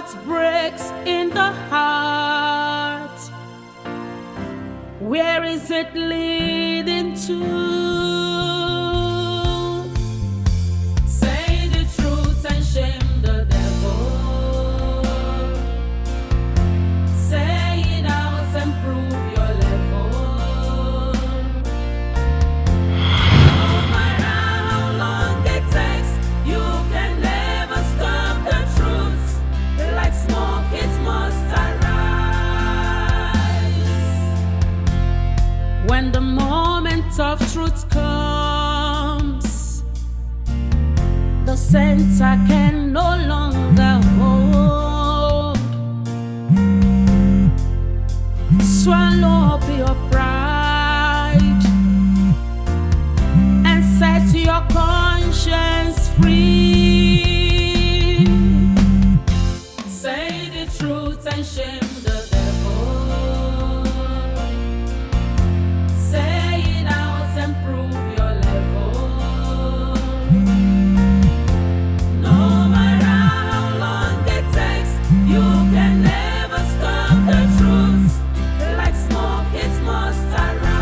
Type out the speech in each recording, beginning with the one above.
What breaks in the heart? Where is it leading to? Say the truth and shame the devil. Say it out and prove your level. No matter how long it takes, you can never stop the truth. Like smoke, it must arise. When the moment of truth comes, the center can no longer hold. Swallow up your pride and set your conscience free. Say the truth and shame the devil. Say it out and prove your level. No matter how long it takes, you can never stop the truth. Like smoke, it must arise.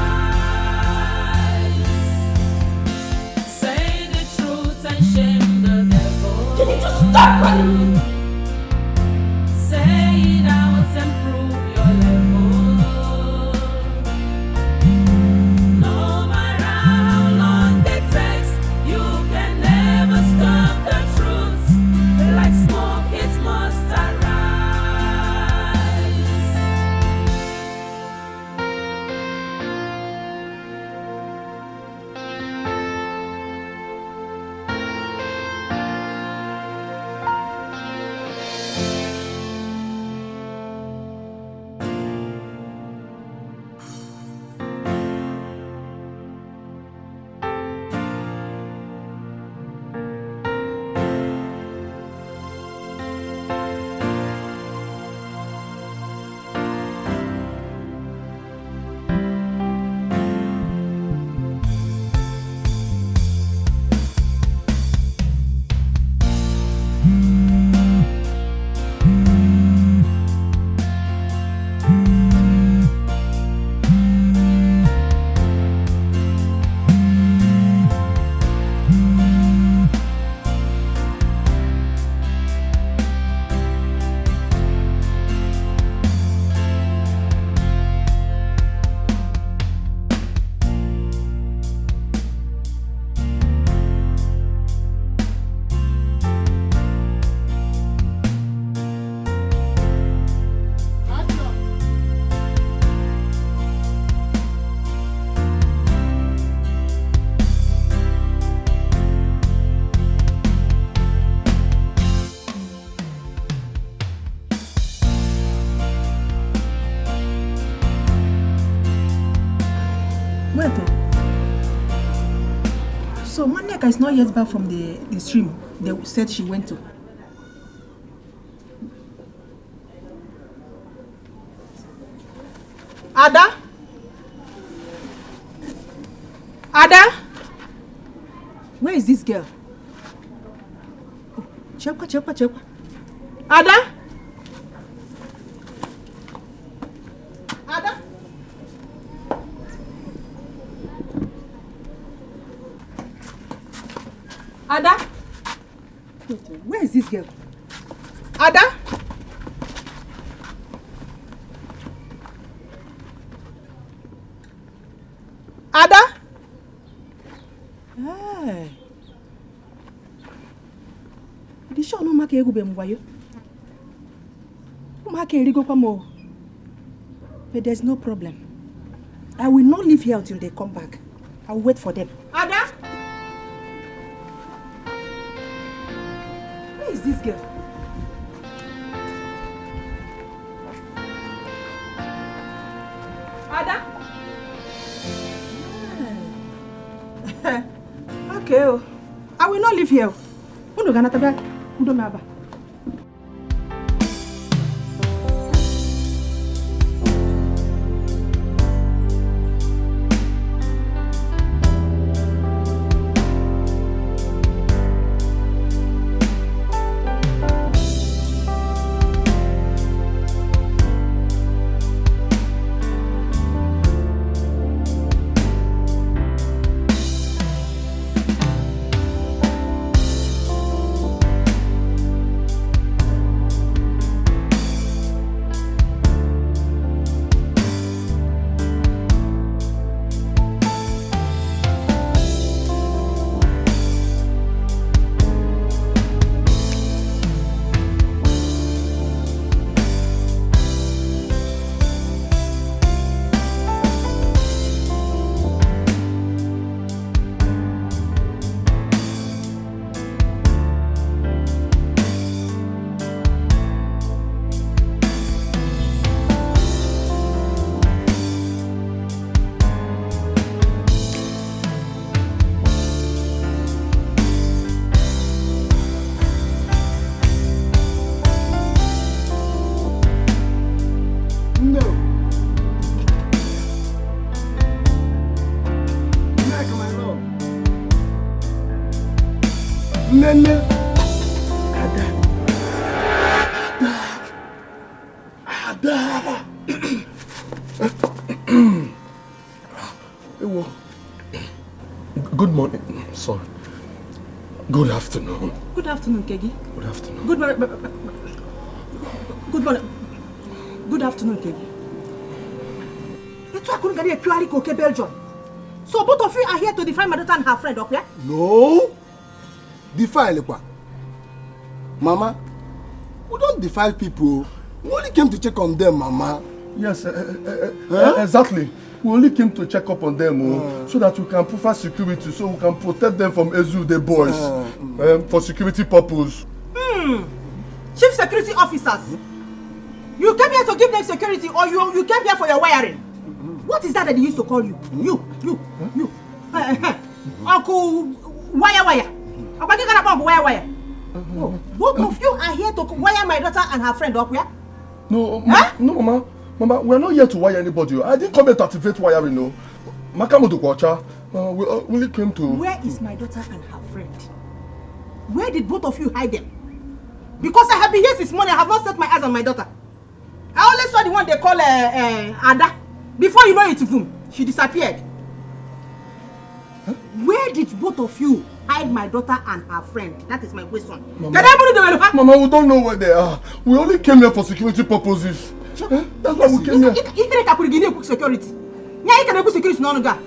Say the truth and shame the devil. You need to stop running! Say it out and prove your level. No matter how long it takes, you can never stop the truth. Like smoke, it must arise. Wait. So Maniaka is not yet back from the stream they said she went to. Ada? Ada? Where is this girl? Oh, Chekwa. Ada? Ada? Ada? Where is this girl? Ada? Ada? Hey. The show no make ego be mwayo. Make erigo kwamo. But there's no problem. I will not leave here until they come back. I will wait for them. Ada? Where is this girl? Ada? Okay. I will not live here. Uno gana taga. Udo maba. Nene. Ada. Good morning. Sorry. Good afternoon. Good afternoon, Kegi. Good afternoon. Good morning. Good morning. Good afternoon, Kegi. I couldn't get a purely coke Belgium. So both of you are here to define my daughter and her friend, okay? No. Defile what? Mama, we don't defile people. We only came to check on them, Mama. Yes, exactly. We only came to check up on them so that we can provide security, so we can protect them from Ezu, the boys, for security purpose. Chief security officers, you came here to give them security, or you came here for your wiring? What is that they used to call you? You. Uncle Wire. Wire. Both of you are here to wire my daughter and her friend up, yeah? No, no, Mama, we are not here to wire anybody. I didn't come here to activate wiring, no. Makamoto Kwacha, we only came to... Where is my daughter and her friend? Where did both of you hide them? Because I have been here since morning, I have not set my eyes on my daughter. I only saw the one they call Ada. Before you know it, boom, she disappeared. Huh? Where did both of you hide my daughter and her friend? That is my question. Mama, we don't know where they are. We only came here for security purposes. That's why we came here. Security. Yeah, you can have security. No, no,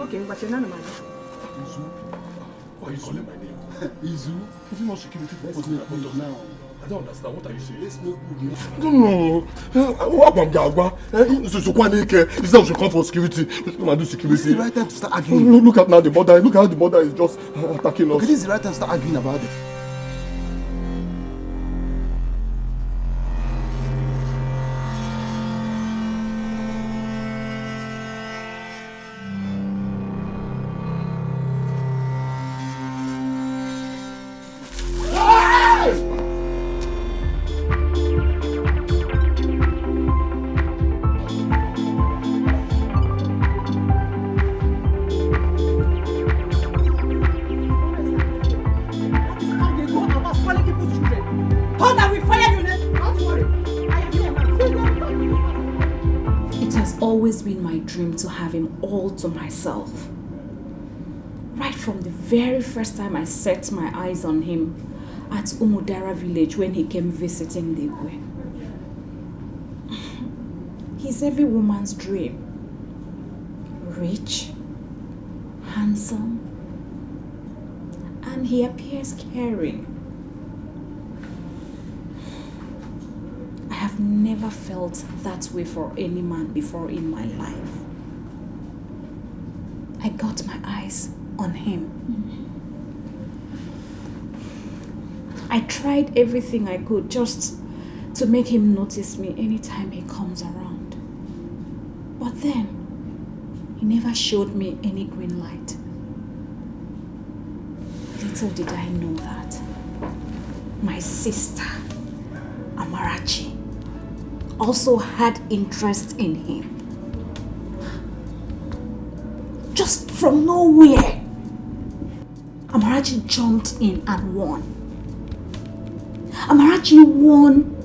okay, but you're not a man. Izu, why are you calling my name? Izu? Is it not security purposes now? I don't understand. What are you saying? Let's move. No. Is that we should come for security? Come and do security. This is the right time to start arguing. Look at now the border. Look how the border is just attacking us. Okay, this is the right time to start arguing about it. Been my dream to have him all to myself. Right from the very first time I set my eyes on him at Umudara village when he came visiting Degwe. He's every woman's dream. Rich, handsome, and he appears caring. I have never felt that way for any man before in my life. I got my eyes on him. I tried everything I could just to make him notice me anytime he comes around. But then, he never showed me any green light. Little did I know that my sister, Amarachi, also had interest in him. Just from nowhere, Amarachi jumped in and won. Amarachi won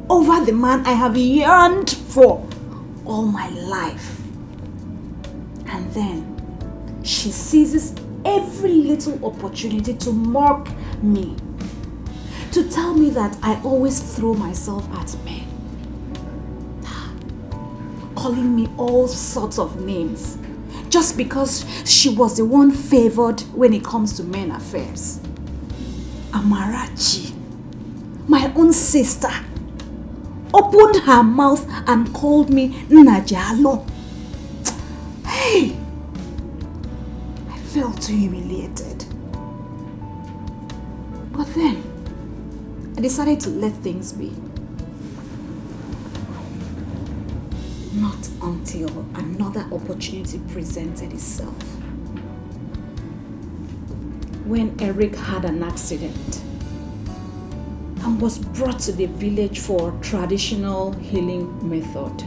over the man I have yearned for all my life. And then she seizes every little opportunity to mock me, to tell me that I always throw myself at men, calling me all sorts of names just because she was the one favored when it comes to men affairs. Amarachi, my own sister, opened her mouth and called me Najalo. Hey, I felt too humiliated. But then, I decided to let things be. Not until another opportunity presented itself. When Eric had an accident and was brought to the village for traditional healing method.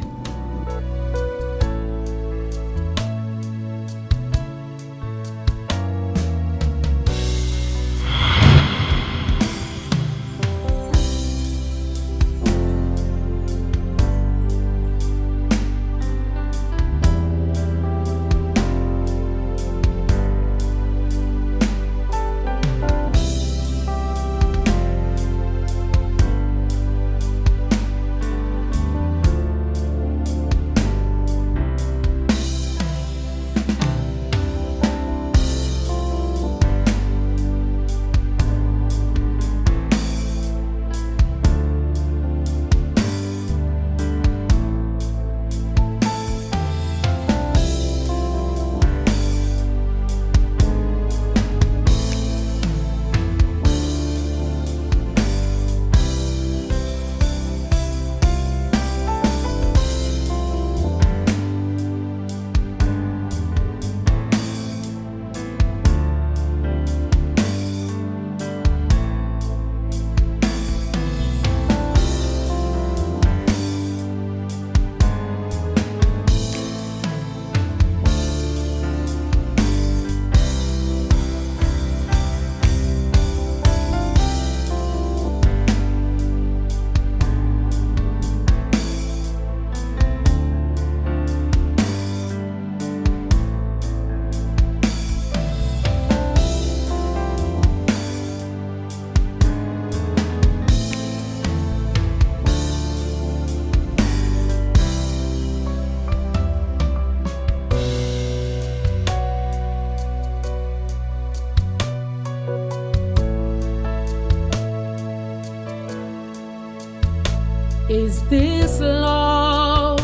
this love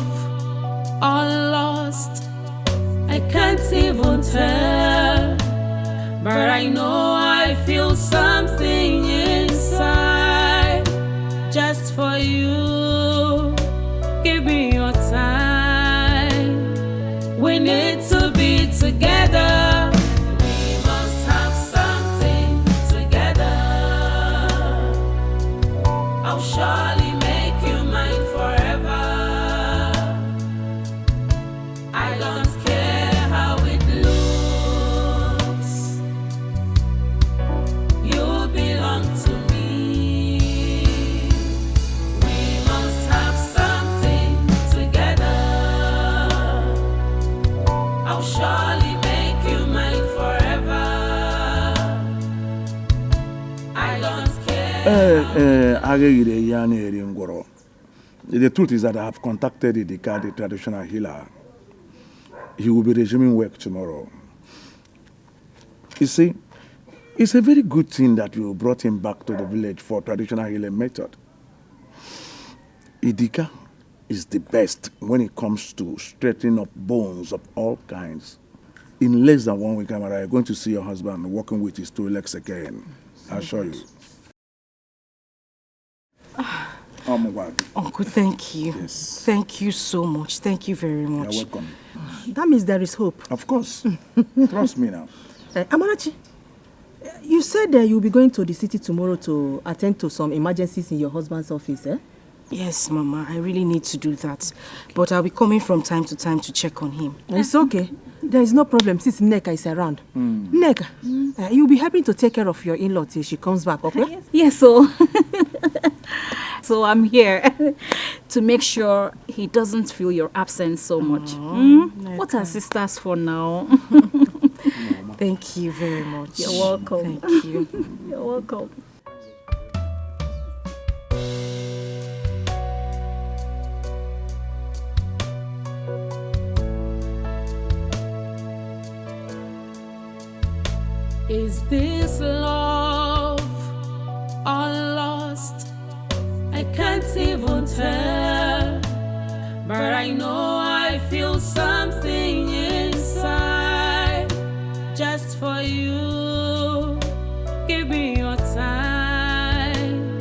or lost? I can't even tell, but I know I feel something inside just for you. Give me your time. We need to be together. We must have something together. I'll surely make you mine forever. I don't care how it looks. You belong to me. We must have something together. I'll surely make you mine forever. I don't care. The truth is that I have contacted the traditional healer. He will be resuming work tomorrow. You see, it's a very good thing that you brought him back to the village for traditional healing method. Idika is the best when it comes to straightening up bones of all kinds. In less than 1 week, Amara, you're going to see your husband walking with his 2 legs again. I assure you. Uncle, thank you. Yes. Thank you so much. Thank you very much. You're welcome. That means there is hope. Of course. Trust me now. Amarachi, you said you'll be going to the city tomorrow to attend to some emergencies in your husband's office, eh? Yes, Mama, I really need to do that. But I'll be coming from time to time to check on him. It's okay. There is no problem since Nneka is around. Nneka, you'll be helping to take care of your in-law till she comes back, okay? Yes, so... so I'm here to make sure he doesn't feel your absence so much. What are sisters for now? Thank you very much. You're welcome. Thank you. You're welcome. Is this love or lost? I can't even tell, but I know I feel something inside just for you. Give me your time.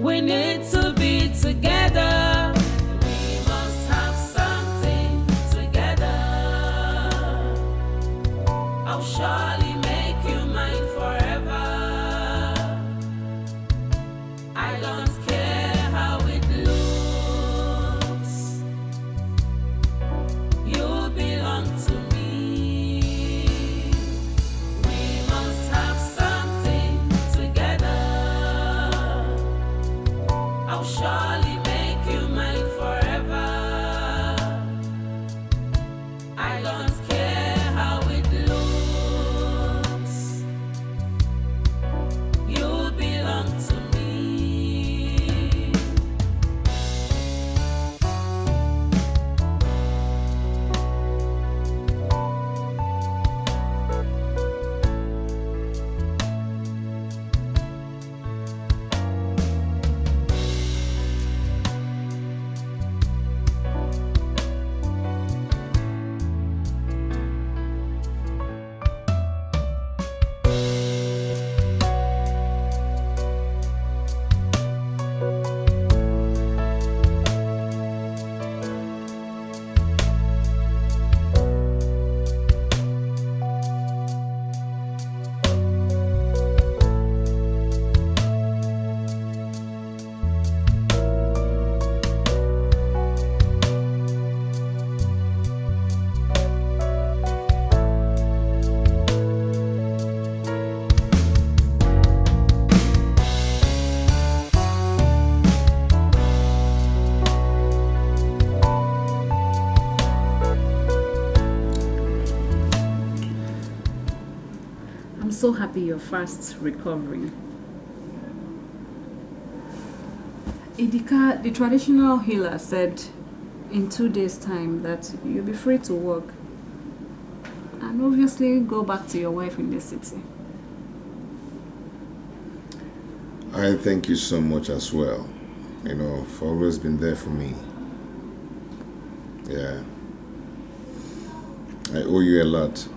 We need to be together. We must have something together. I'll surely make you mine forever. I don't care how it looks. You belong to me. We must have something together. I'll surely make you mine forever. I don't care how it looks. You belong to me. I'm so happy you're fast recovering. Idika, the traditional healer, said in 2 days' time that you'll be free to work. And obviously go back to your wife in the city. I thank you so much as well, for always being there for me. Yeah. I owe you a lot.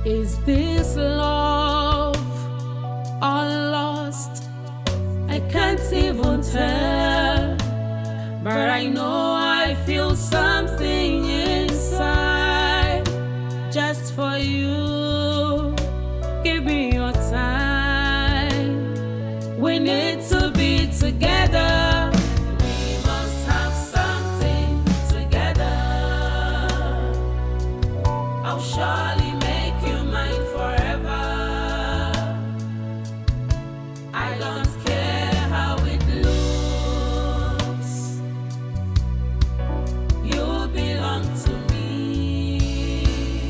Is this love or lost? I can't even tell, but I know I feel something inside just for you. Give me your time. We need to be together. We must have something together. I'll surely make you mine forever. I don't care how it looks. You belong to me.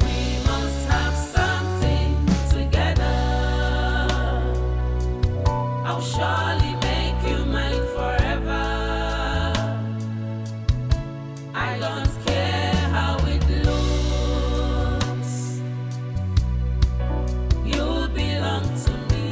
We must have something together. I'll surely make you mine forever. I don't care how it looks. You belong to me.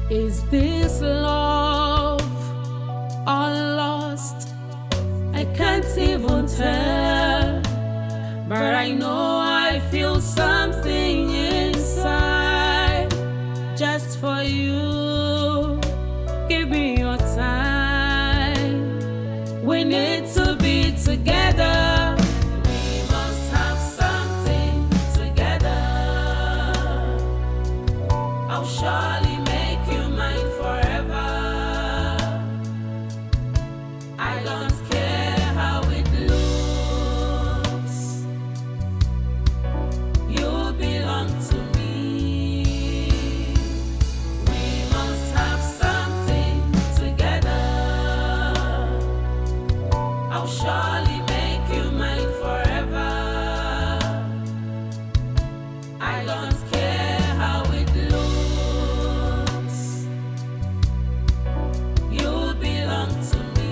Is this love or lost? I can't even tell, but I know I feel something inside just for you. Give me your time. We need to be together. We must have something together. I'll surely make you mine forever. I don't care how it looks. You belong to me. We must have something together. I'll surely make you mine forever. I don't care how it looks. You belong to me.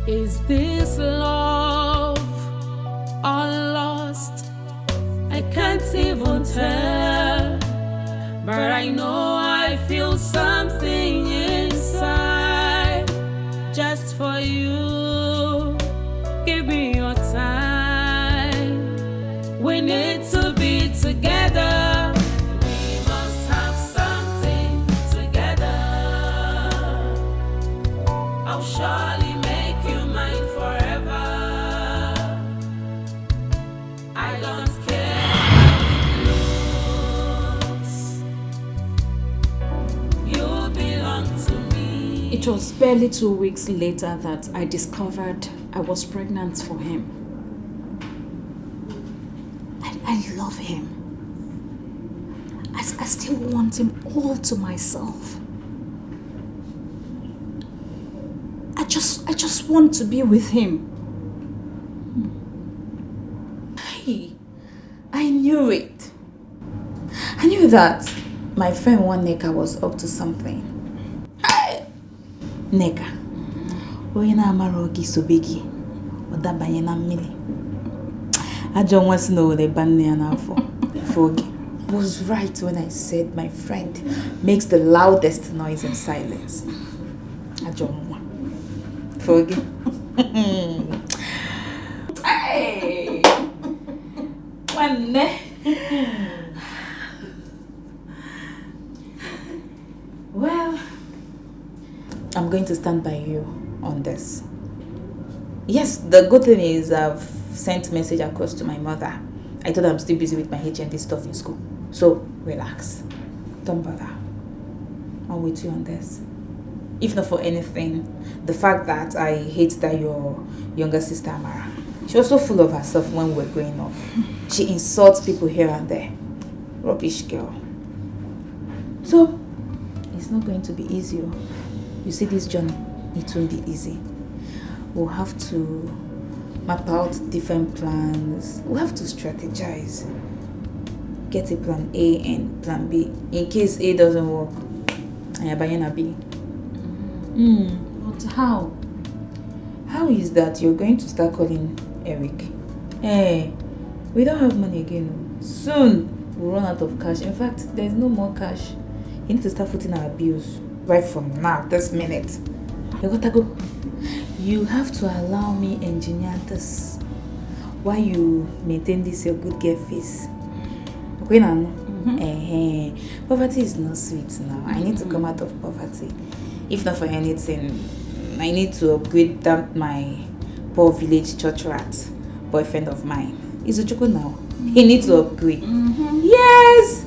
Is this love or lost? I can't even tell, but I know I feel something inside just for you. Give me your time. We need to be together. We must have something together. I'll surely make you mine forever. I don't care how it looks. You belong to me. It was barely 2 weeks later that I discovered I was pregnant for him. I love him. I still want him all to myself. I just want to be with him. I knew it. I knew that my friend one Neka was up to something. Neka, onye na-amara ogi sobegi, odabanye na mmiri. I don't want to know the banne ya n'afọ. Fogi. was right when I said my friend makes the loudest noise in silence. Ajomwa. Forgive. Hey! One. Well, I'm going to stand by you on this. Yes, the good thing is I've sent message across to my mother. I told her I'm still busy with my HND stuff in school. So, relax. Don't bother. I'm with you on this. If not for anything, the fact that I hate that your younger sister Amara, she was so full of herself when we were growing up. She insults people here and there. Rubbish girl. So, it's not going to be easy. You see this journey, it won't be easy. We'll have to map out different plans. We'll have to strategize. Get a plan A and plan B. In case A doesn't work, I buy a B. But how? How is that you're going to start calling Eric? Hey, we don't have money again. Soon, we'll run out of cash. In fact, there's no more cash. You need to start footing our bills right from now, this minute. You gotta go. You have to allow me engineer this while you maintain this your good girl face. Okay now? Poverty is not sweet now. I need to come out of poverty. If not for anything, I need to upgrade that my poor village church rat boyfriend of mine. He's Uchuku now. He needs to upgrade. Yes!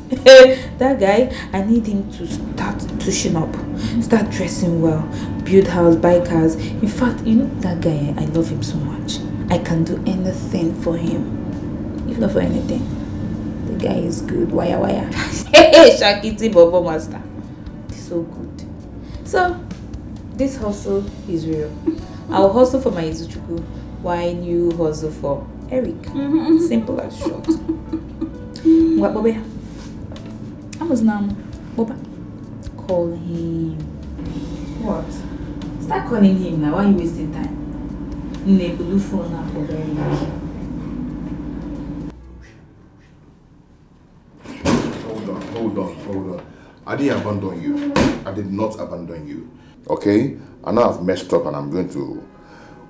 That guy, I need him to start touching up, start dressing well, build house, buy cars. In fact, you know that guy, I love him so much. I can do anything for him. If not for anything. The guy is good. Wire. Shakiti Bobo Master. He's so good. So, this hustle is real. I'll hustle for my Izuchuku while you hustle for Eric. Simple as short. What, Bobby? I was now. Boba. Call him. What? Start calling him now. Why are you wasting time? Nebulu phone now for very Hold on. I didn't abandon you. I did not abandon you. Okay? I know I've messed up and I'm going to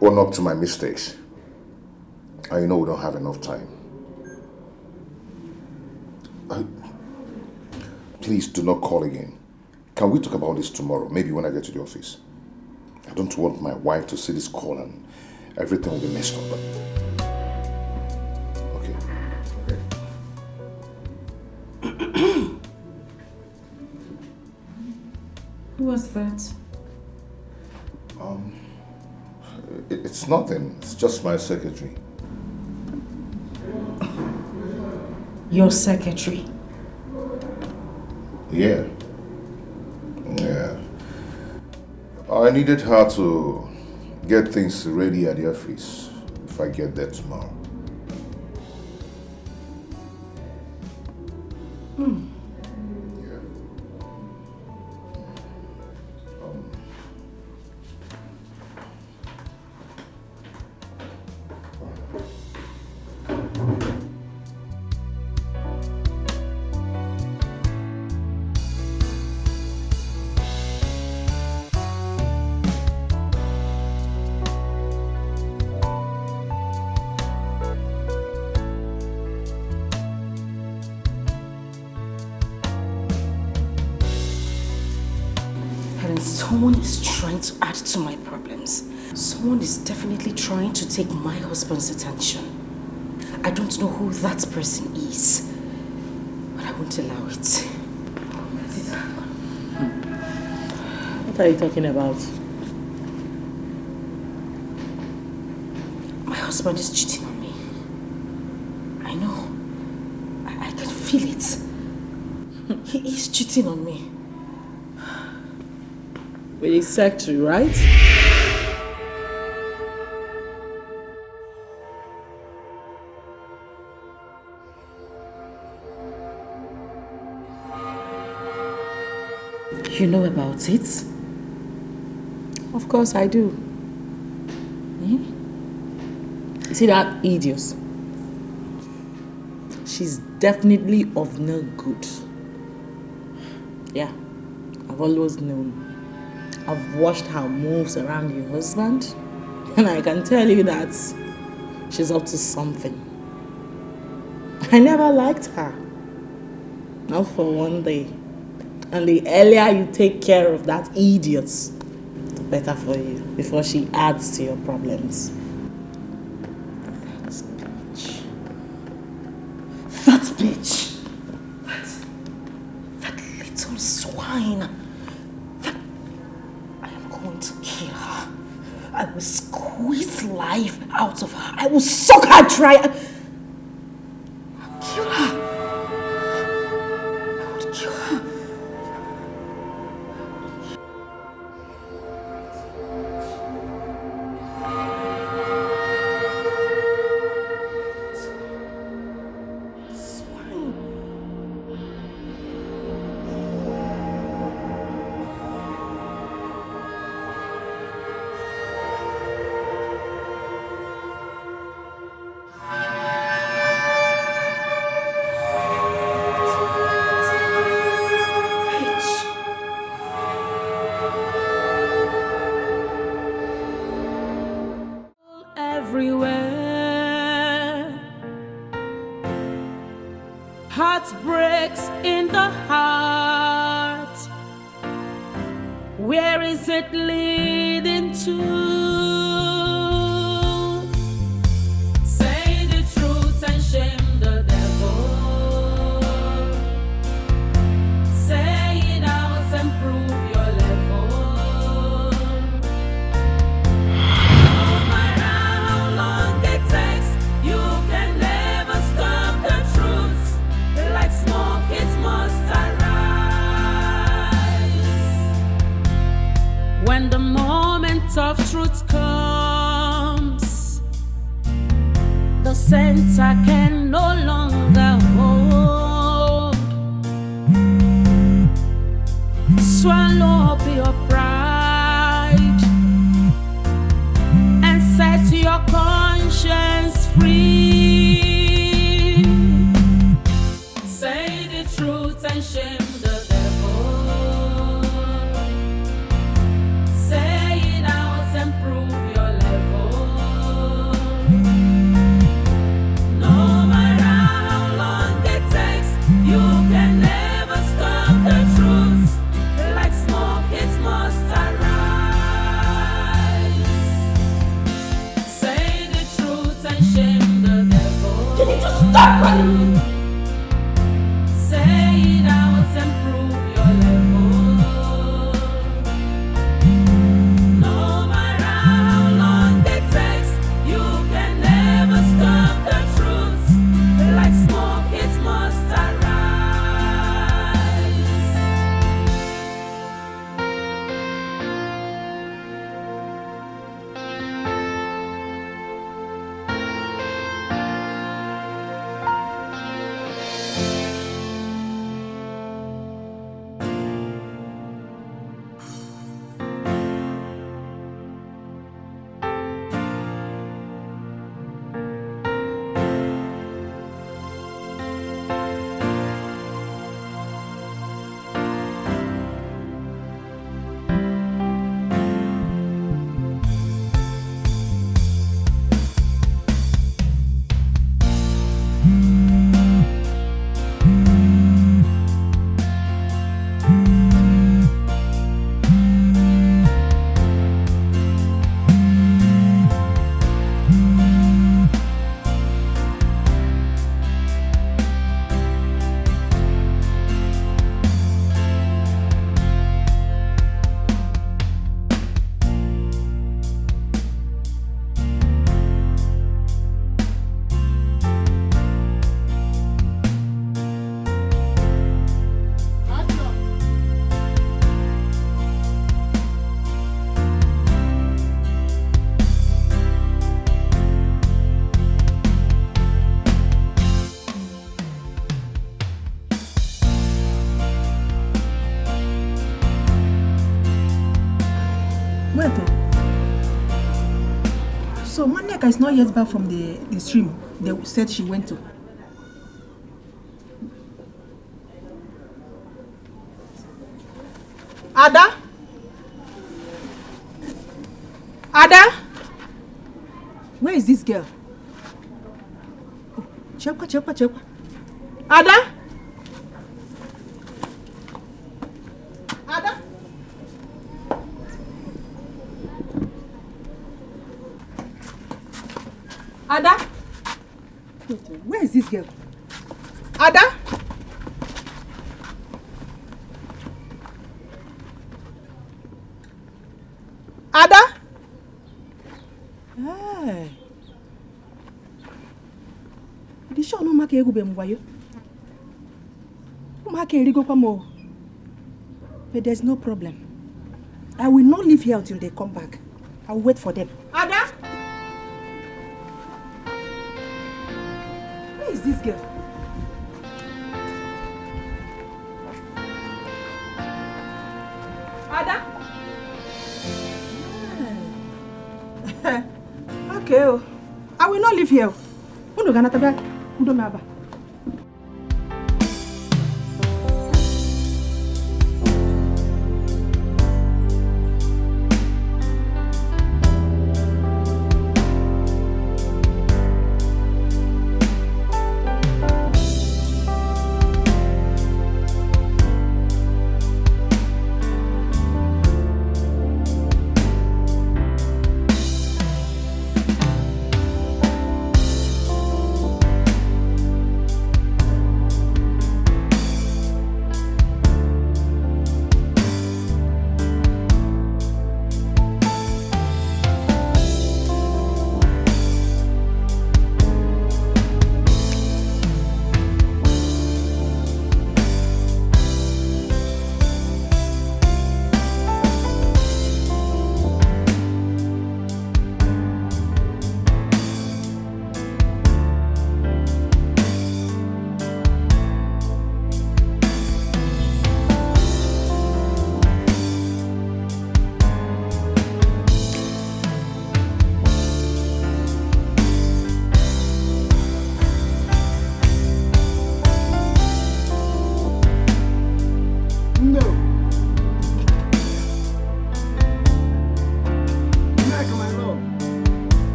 own up to my mistakes. And you know we don't have enough time. Please do not call again. Can we talk about this tomorrow? Maybe when I get to the office. I don't want my wife to see this call and everything will be messed up. Okay. Who was that? It's nothing. It's just my secretary. Your secretary? Yeah. I needed her to get things ready at the office if I get there tomorrow. Someone is trying to add to my problems. Someone is definitely trying to take my husband's attention. I don't know who that person is, but I won't allow it. What are you talking about? My husband is cheating on me. I know. I can feel it. He is cheating on me. With his secretary, right? You know about it? Of course I do. You see that idiot? she's definitely of no good. Yeah, I've always known. I've watched her moves around your husband, and I can tell you that she's up to something. I never liked her. Not for one day. And the earlier you take care of that idiot, the better for you, before she adds to your problems. That bitch. That bitch. That little swine. I am going to kill her. I will squeeze life out of her. I will suck her dry. I'll kill her. I will kill her. Everywhere, heartbreaks in the heart. Where is it leading to? Say the truth and shame the devil. Say it out and prove your level. No matter how long it takes, you can never stop the truth. Like smoke, it must arise. When the moment of truth comes, the center can no longer hold. Swallow up your pride and set your conscience free. Say the truth and shame the devil. Say it out and prove your level. No matter how long it takes, you can never stop the truth. Like smoke, it must arise. Say the truth and shame the devil. You need to stop running. Say it out and prove your level. No matter how long it takes, you can never stop the truth. Like smoke, it must arise. Wait. So Maniaka is not yet back from the stream they said she went to. Ada? Ada? Where is this girl? Oh, Chekwa. Ada? Ada? Ada? Where is this girl? Ada? Ada? Hey. Di show no maka egwu be mwayo. Maka erigo kwa mo. But there's no problem. I will not leave here until they come back. I will wait for them. Ada? Where is this girl? Ada? Okay. I will not leave here. Undo gana tabe. Undo maba.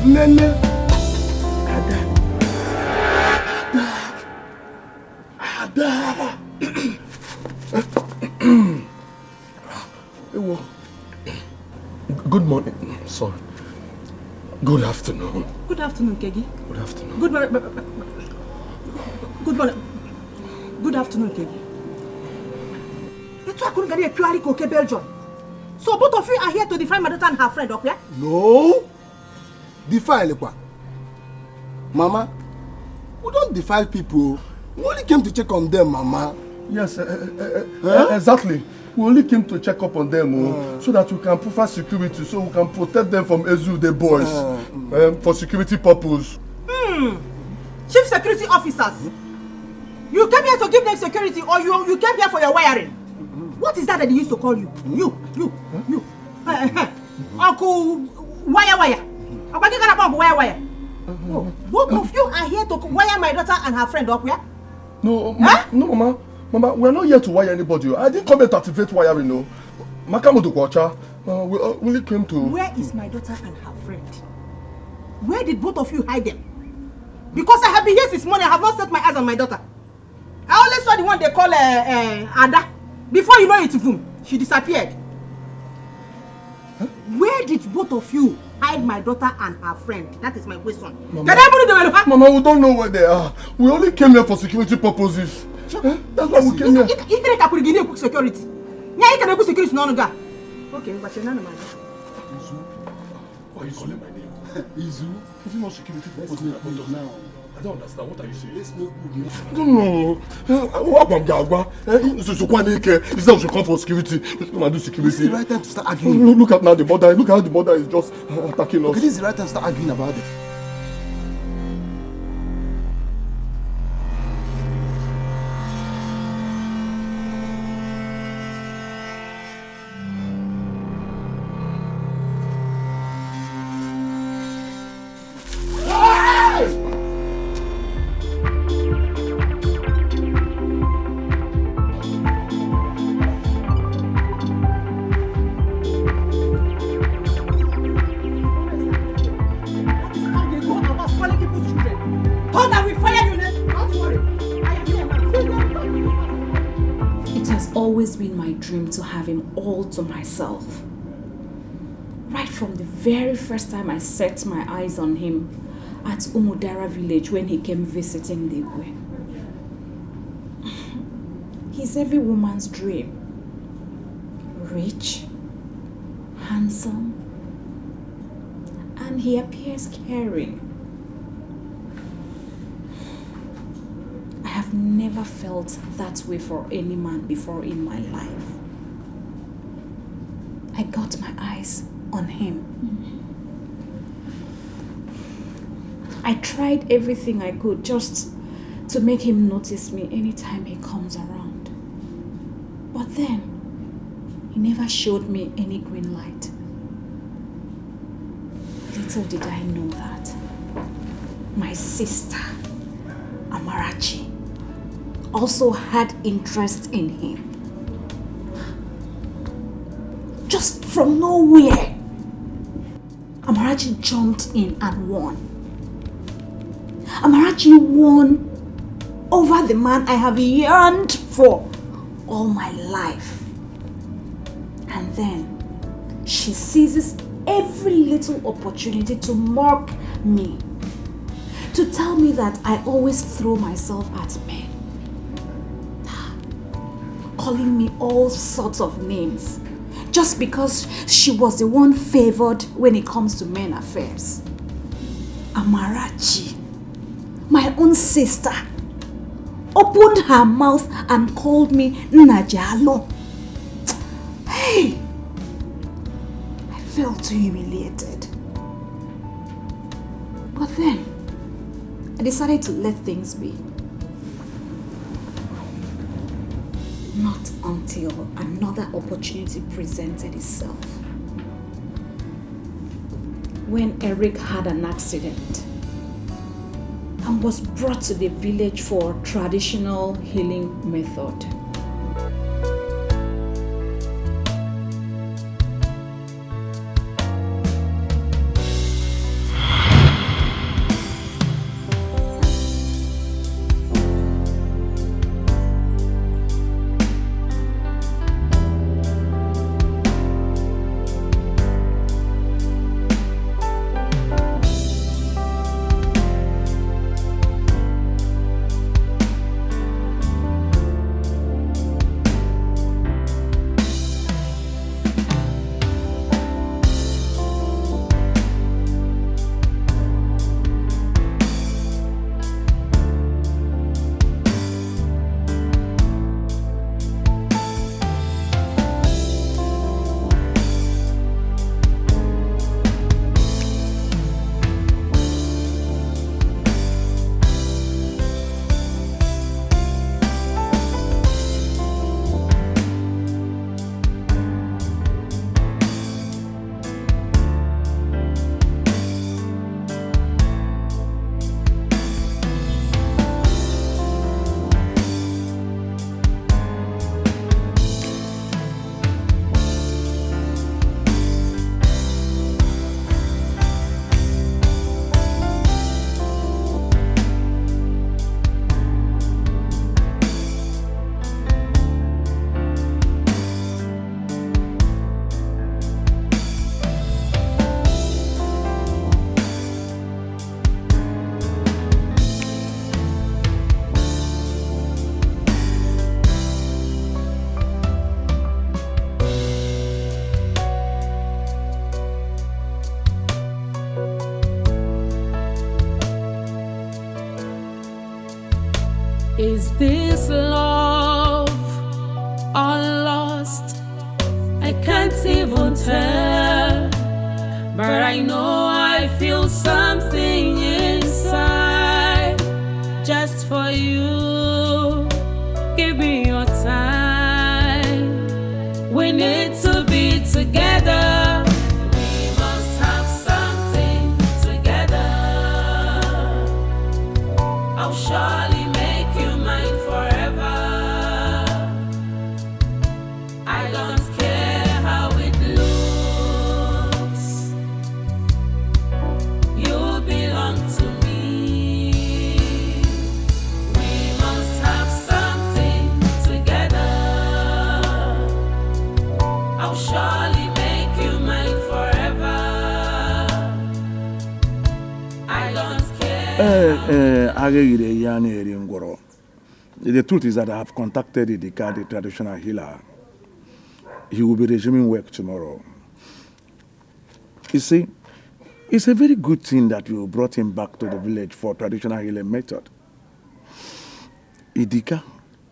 Nene. Ada. Good morning, son. Good afternoon. Good afternoon, Kegi. Good afternoon. Good morning. Good morning. Good afternoon, Kegi. You couldn't get a purely coke Belgium. So both of you are here to define my daughter and her friend, okay? No. Defile quoi? Mama, we don't defile people. We only came to check on them, Mama. Yes, exactly. We only came to check up on them so that we can provide security, so we can protect them from Ezu, the boys, for security purpose. Chief security officers, you came here to give them security, or you came here for your wiring? What is that they used to call you? You. Uncle Wire. Wire. Both of you are here to wire my daughter and her friend up here? No, no, Mama, we're not here to wire anybody. I didn't come here to activate wiring, no. Makamoto Kwacha, we only came to... Where is my daughter and her friend? Where did both of you hide them? Because I have been here since morning, I have not set my eyes on my daughter. I only saw the one they call Ada. Before you know it, boom, she disappeared. Huh? Where did both of you hide my daughter and her friend? That is my question. Mama, we don't know where they are. We only came here for security purposes. That's why we came here. Security. Okay, but you're not my Izu? Why are you calling my name? Izu? Is it not security purposes now? I don't understand. What are you saying? Let's move. I don't know. He said we should come for security. Let's come and do security. This is the right time to start arguing. Look at now the mother. Look how the mother is just attacking us. Okay, this is the right time to start arguing about it. dream to have him all to myself. Right from the very first time I set my eyes on him at Umudara village when he came visiting the Igwe. He's every woman's dream. Rich, handsome, and he appears caring. I have never felt that way for any man before in my life. I got my eyes on him. I tried everything I could just to make him notice me anytime he comes around. But then, he never showed me any green light. Little did I know that my sister, Amarachi, also had interest in him. Just from nowhere, Amarachi jumped in and won. Amarachi won over the man I have yearned for all my life. And then she seizes every little opportunity to mock me, to tell me that I always throw myself at men, calling me all sorts of names just because she was the one favored when it comes to men affairs. Amarachi, my own sister, opened her mouth and called me Najalo. Hey! I felt too humiliated. But then, I decided to let things be. Not until another opportunity presented itself. When Eric had an accident and was brought to the village for traditional healing method. Is this love or lost? I can't even tell, but I know I feel something inside just for you. Give me your time. We need to be together. We must have something together. I'll surely make you mine forever. I don't care how it looks. You belong to me. We must have something together. surely make you mine forever. I don't care. The truth is that I have contacted Idika, the traditional healer. He will be resuming work tomorrow. You see, it's a very good thing that you brought him back to the village for traditional healing method. Idika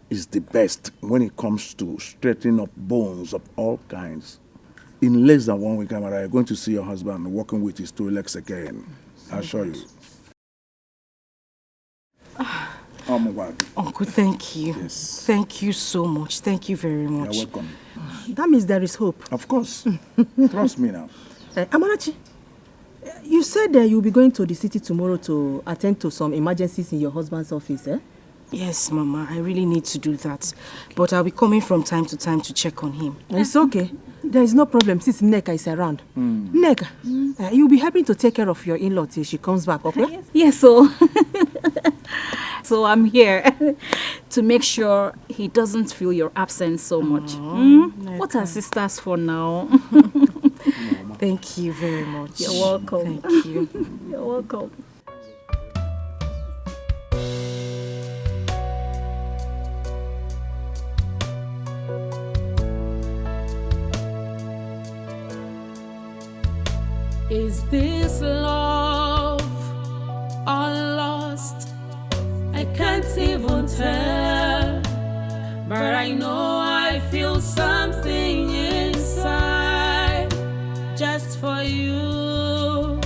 is the best when it comes to straightening up bones of all kinds. In less than 1 week, Amara, you're going to see your husband walking with his 2 legs again. I assure you. Uncle, thank you. Yes. Thank you so much. Thank you very much. You're welcome. That means there is hope. Of course. Trust me now. Amarachi, you said you'll be going to the city tomorrow to attend to some emergencies in your husband's office, eh? Yes, Mama, I really need to do that. But I'll be coming from time to time to check on him. It's okay. There is no problem since Nneka is around. Nneka, you'll be helping to take care of your in-law till she comes back, okay? Yes, so so I'm here to make sure he doesn't feel your absence so much. What are sisters for now? Thank you very much. You're welcome. Thank you. You're welcome. Is this love or lost? I can't even tell, but I know I feel something inside just for you.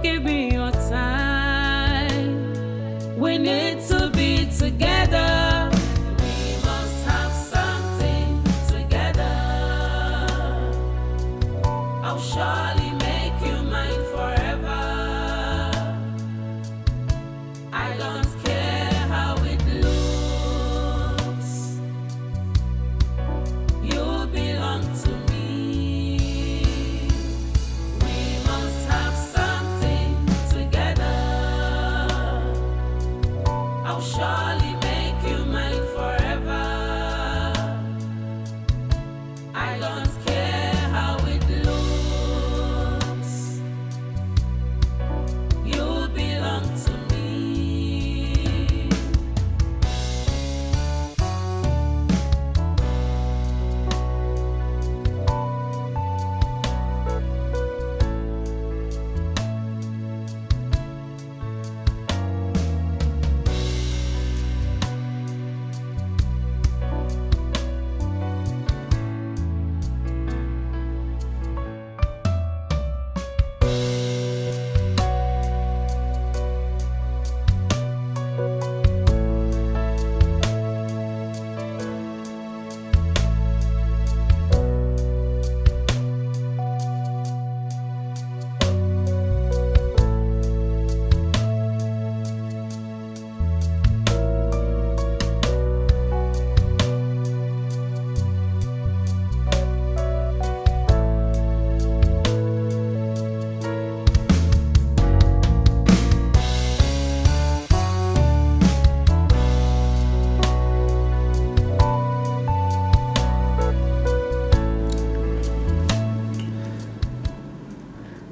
Give me your time. We need to be together. We must have something together. I'll surely make you mine forever. I don't care how it looks. You belong to me. We must have something together. I'll surely make you mine forever. I don't care how it looks. You belong to me.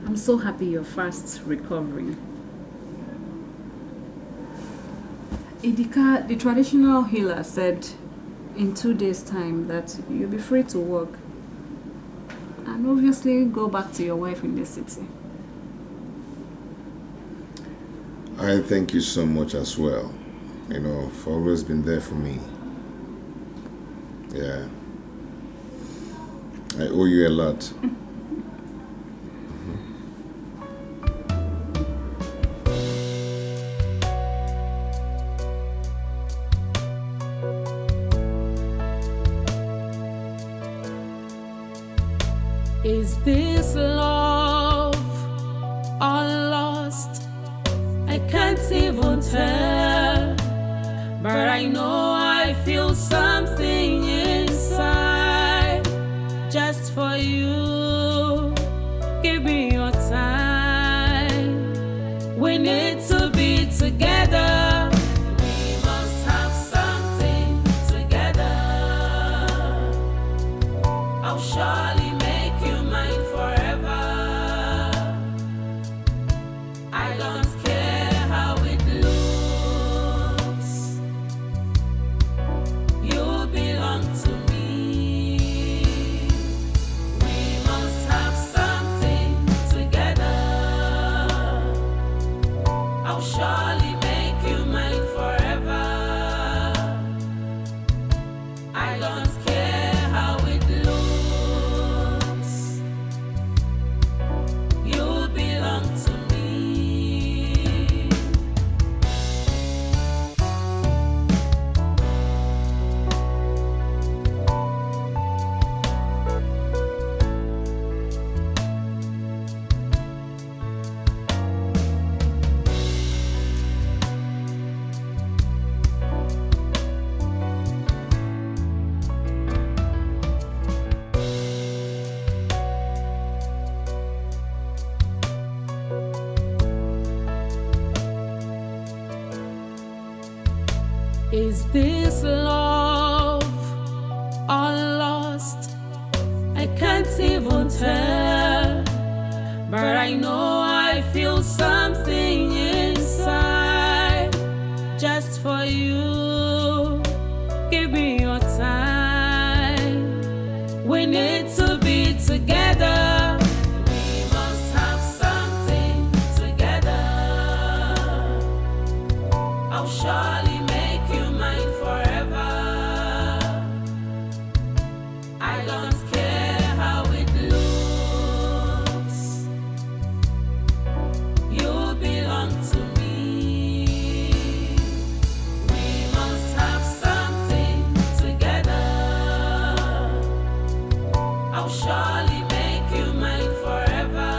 I'm so happy you're fast recovering. Idika, the traditional healer, said in 2 days' time that you'll be free to work and obviously go back to your wife in the city. I thank you so much as well. You know, for always been there for me. Yeah. I owe you a lot. Is this love or lost? I can't even tell, but I know I feel something inside just for you. Give me your time. We need to be together. We must have something together. I'll surely make you this love or lost? I can't even tell, but I know I feel something inside just for you. Give me your time. We need to be together. We must have something together. I'll surely make you mine forever. I don't care how it looks. You belong to me. We must have something together. I'll surely make you mine forever.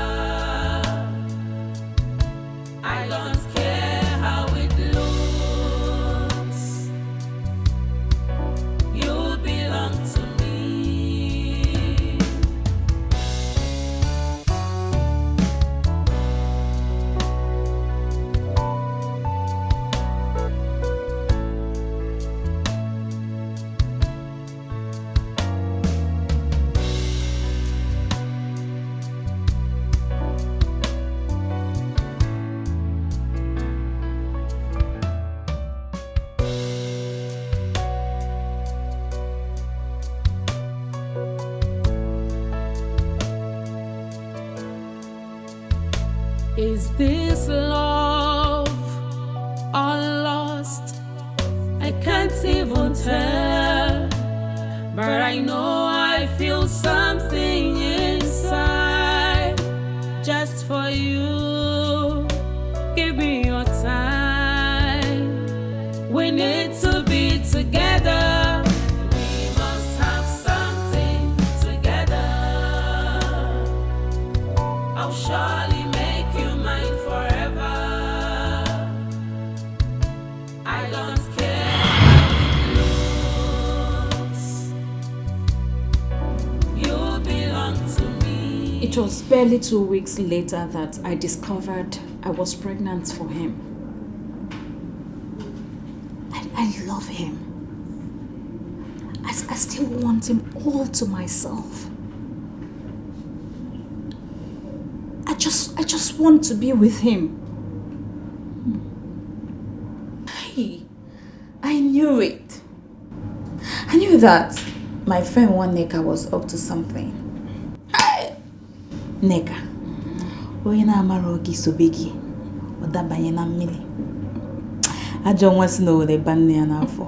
I don't care how it looks. You belong to me. Is this love or lost? I can't even tell, but I know I feel something inside just for you. Give me your time. We need to be together. We must have something together. I'll surely make you mine forever. I don't care how it looks. You belong to me. It was barely 2 weeks later that I discovered I was pregnant for him. I love him. I still want him all to myself. I just want to be with him. I knew it. I knew that my friend one Neka was up to something. Neka, onye na-amara oge isobegi, ọ dabanye na mmiri. Ajọ nwa si n'owere ba nne ya n'afọ.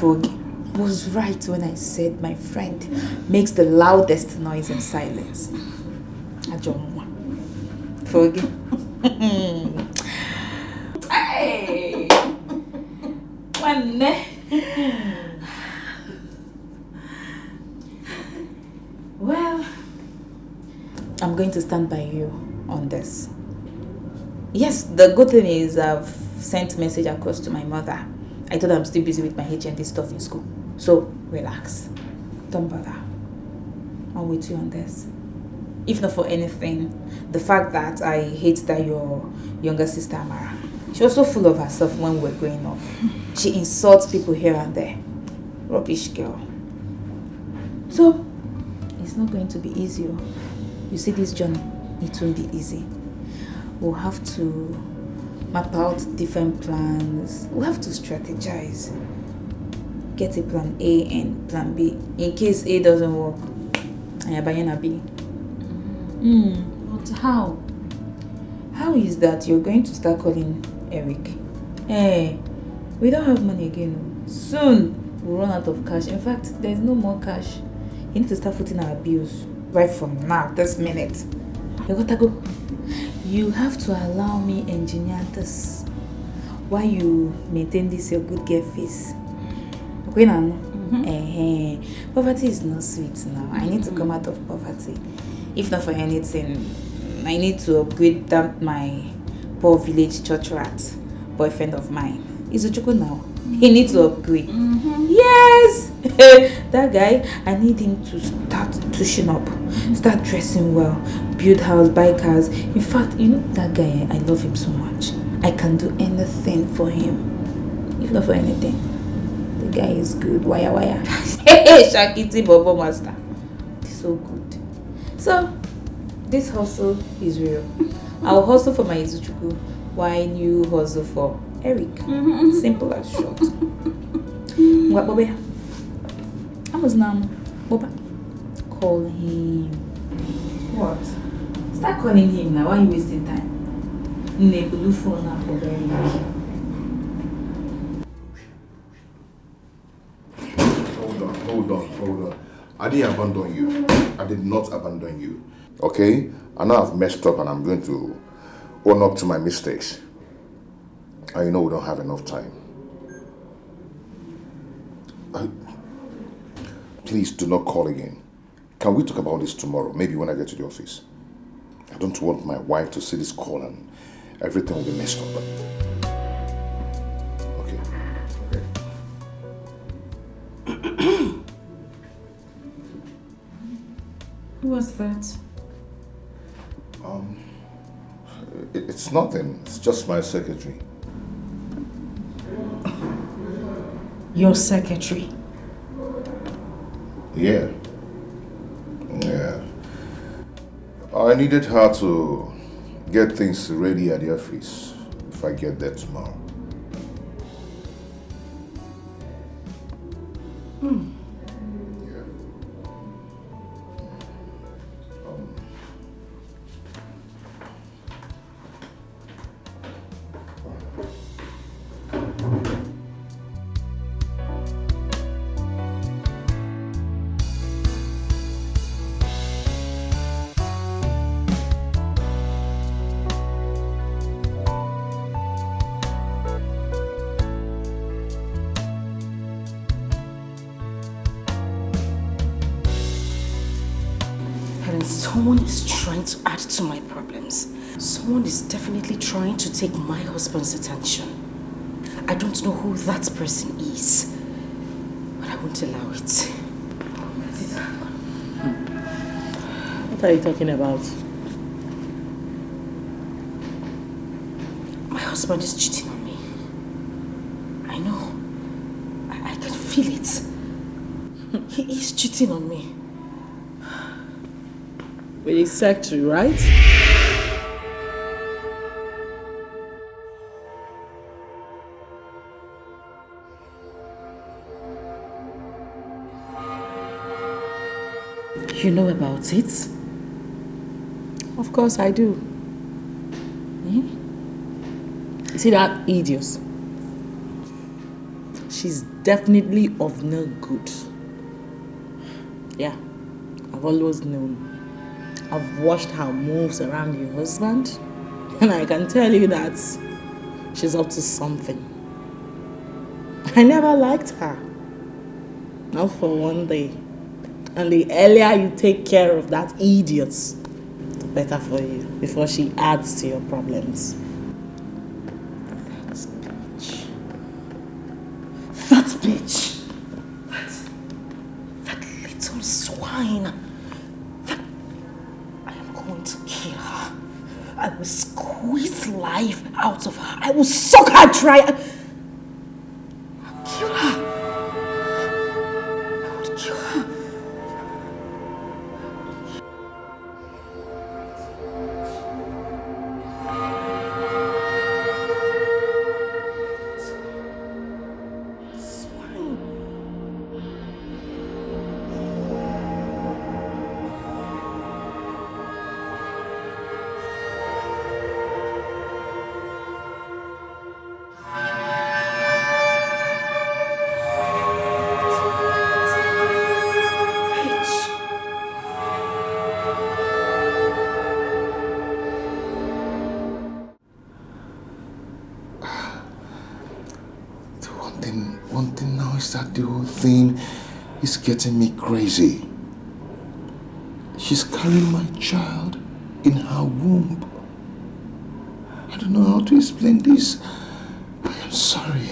Fogi was right when I said my friend makes the loudest noise in silence. Ajọ nwa. Fogi. Hey! Nwanne. Well, I'm going to stand by you on this. Yes, the good thing is I've sent message across to my mother. I told her I'm still busy with my HND stuff in school. So, relax. Don't bother. I'm with you on this. If not for anything, the fact that I hate that your younger sister Amara, she was so full of herself when we were growing up. She insults people here and there. Rubbish girl. So, it's not going to be easy. You see this journey, it won't be easy. We'll have to map out different plans. We'll have to strategize. Get a plan A and plan B. In case A doesn't work, I buy a B. But how? How is that you're going to start calling Eric? Hey, we don't have money again. Soon, we'll run out of cash. In fact, there's no more cash. You need to start footing our bills right from now, this minute. You gotta go. You have to allow me engineer this while you maintain this your good girl face. Okay, now? Poverty is not sweet now. I need to come out of poverty. If not for anything, I need to upgrade that my poor village church rat boyfriend of mine. He's Ojuku now. He needs to upgrade. Yes! That guy, I need him to start touching up, start dressing well, build house, buy cars. In fact, you know that guy, I love him so much. I can do anything for him. If not for anything, The guy is good. Wire. Hey, Shakiti Bobo Master. So good. So, this hustle is real. I'll hustle for my Izuchuku while you hustle for Eric. Simple as short. What, Bobby? I was now. Boba. Call him. What? Start calling him now. Why are you wasting time? Nebulu phone up for Eric. Hold on. I didn't abandon you. I did not abandon you. Okay? I know I've messed up and I'm going to own up to my mistakes. And you know we don't have enough time. Please do not call again. Can we talk about this tomorrow? Maybe when I get to the office. I don't want my wife to see this call and everything will be messed up. Okay. Who was that? It's nothing. It's just my secretary. Your secretary? Yeah. I needed her to get things ready at the office if I get there tomorrow. Someone is trying to add to my problems. Someone is definitely trying to take my husband's attention. I don't know who that person is, but I won't allow it. What are you talking about? My husband is cheating on me. I know. I can feel it. He is cheating on me. With his secretary, right? You know about it? Of course I do. You see that idiot? She's definitely of no good. Yeah, I've always known. I've watched her moves around your husband, and I can tell you that she's up to something. I never liked her. Not for one day. And the earlier you take care of that idiot, the better for you, before she adds to your problems. That bitch! That little swine! I will squeeze life out of her. I will suck her dry. I'll kill her. I would kill her. One thing now is that the whole thing is getting me crazy. She's carrying my child in her womb. I don't know how to explain this. I am sorry.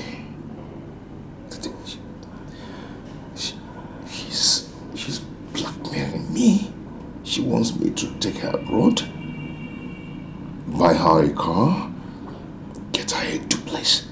She's blackmailing me. She wants me to take her abroad, buy her a car, get her a duplex.